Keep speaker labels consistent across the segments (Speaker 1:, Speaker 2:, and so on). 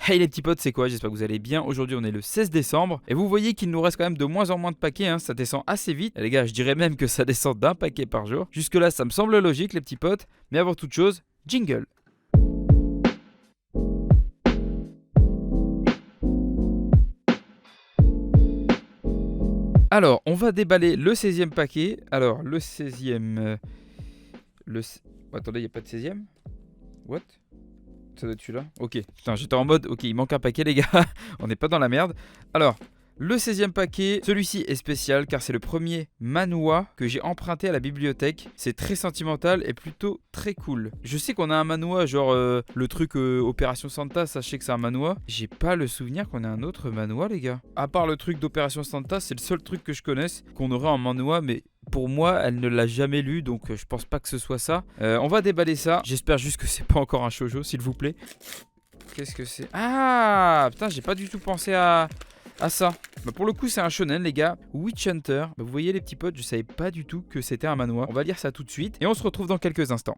Speaker 1: Hey les petits potes, c'est quoi? J'espère que vous allez bien. Aujourd'hui on est le 16 décembre et vous voyez qu'il nous reste quand même de moins en moins de paquets, hein. Ça descend assez vite. Et les gars, je dirais même que ça descend d'un paquet par jour. Jusque là ça me semble logique les petits potes, mais avant toute chose, jingle. Alors, on va déballer le 16e paquet. Alors, le 16e... Attendez, il n'y a pas de 16e? What? Ça doit être celui-là. Ok, putain, j'étais en mode, ok, il manque un paquet les gars, on n'est pas dans la merde. Alors, le 16e paquet, celui-ci est spécial car c'est le premier manhwa que j'ai emprunté à la bibliothèque. C'est très sentimental et plutôt très cool. Je sais qu'on a un manhwa, genre le truc Opération Santa, sachez que c'est un manhwa. J'ai pas le souvenir qu'on ait un autre manhwa les gars. À part le truc d'Opération Santa, c'est le seul truc que je connaisse qu'on aurait en manhwa, mais... Pour moi, elle ne l'a jamais lu, donc je pense pas que ce soit ça. On va déballer ça. J'espère juste que c'est pas encore un shoujo, s'il vous plaît. Qu'est-ce que c'est? Ah, putain, j'ai pas du tout pensé à ça. Bah pour le coup, c'est un shonen, les gars. Witch Hunter. Bah, vous voyez, les petits potes, je savais pas du tout que c'était un manhwa. On va lire ça tout de suite et on se retrouve dans quelques instants.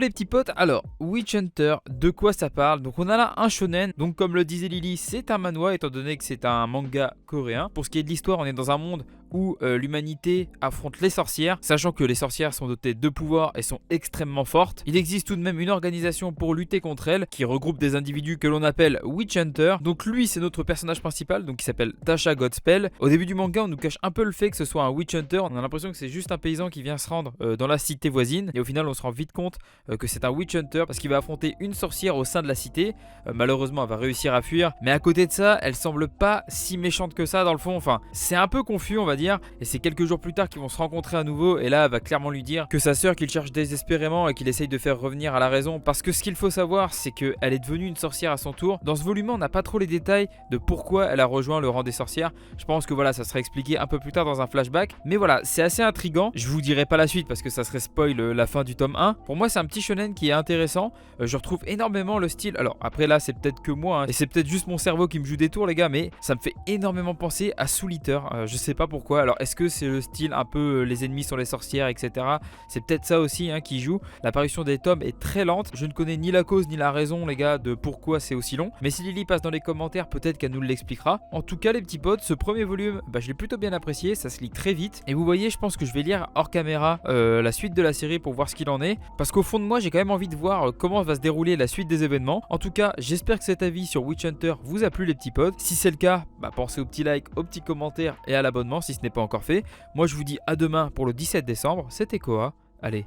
Speaker 1: Les petits potes, alors Witch Hunter, de quoi ça parle? Donc on a là un shonen, donc comme le disait Lily, c'est un manhwa étant donné que c'est un manga coréen. Pour ce qui est de l'histoire, on est dans un monde où l'humanité affronte les sorcières, sachant que les sorcières sont dotées de pouvoirs et sont extrêmement fortes. Il existe tout de même une organisation pour lutter contre elles, qui regroupe des individus que l'on appelle Witch Hunter. Donc lui, c'est notre personnage principal, donc il s'appelle Tasha Godspell. Au début du manga, on nous cache un peu le fait que ce soit un Witch Hunter. On a l'impression que c'est juste un paysan qui vient se rendre dans la cité voisine, et au final, on se rend vite compte que c'est un Witch Hunter parce qu'il va affronter une sorcière au sein de la cité. Malheureusement, elle va réussir à fuir, mais à côté de ça, elle semble pas si méchante que ça dans le fond. Enfin, c'est un peu confus, on va dire, et c'est quelques jours plus tard qu'ils vont se rencontrer à nouveau, et là, elle va clairement lui dire que sa sœur qu'il cherche désespérément et qu'il essaye de faire revenir à la raison, parce que ce qu'il faut savoir, c'est qu'elle est devenue une sorcière à son tour. Dans ce volume, on n'a pas trop les détails de pourquoi elle a rejoint le rang des sorcières. Je pense que voilà, ça sera expliqué un peu plus tard dans un flashback, mais voilà, c'est assez intriguant. Je vous dirai pas la suite parce que ça serait spoil la fin du tome 1. Pour moi, c'est un petit shonen qui est intéressant. Je retrouve énormément le style. Alors après là, c'est peut-être que moi, hein, et c'est peut-être juste mon cerveau qui me joue des tours les gars, mais ça me fait énormément penser à Soul Eater. Je sais pas pourquoi. Alors est-ce que c'est le style un peu les ennemis sont les sorcières, etc. C'est peut-être ça aussi hein, qui joue. L'apparition des tomes est très lente. Je ne connais ni la cause ni la raison les gars de pourquoi c'est aussi long. Mais si Lily passe dans les commentaires, peut-être qu'elle nous l'expliquera. En tout cas les petits potes, ce premier volume, je l'ai plutôt bien apprécié. Ça se lit très vite. Et vous voyez, je pense que je vais lire hors caméra la suite de la série pour voir ce qu'il en est. Parce qu'au fond de moi, j'ai quand même envie de voir comment va se dérouler la suite des événements. En tout cas, j'espère que cet avis sur Witch Hunter vous a plu les petits potes. Si c'est le cas, pensez au petit like, au petit commentaire et à l'abonnement si ce n'est pas encore fait. Moi je vous dis à demain pour le 17 décembre, c'était Koa. Allez,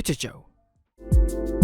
Speaker 1: ciao ciao.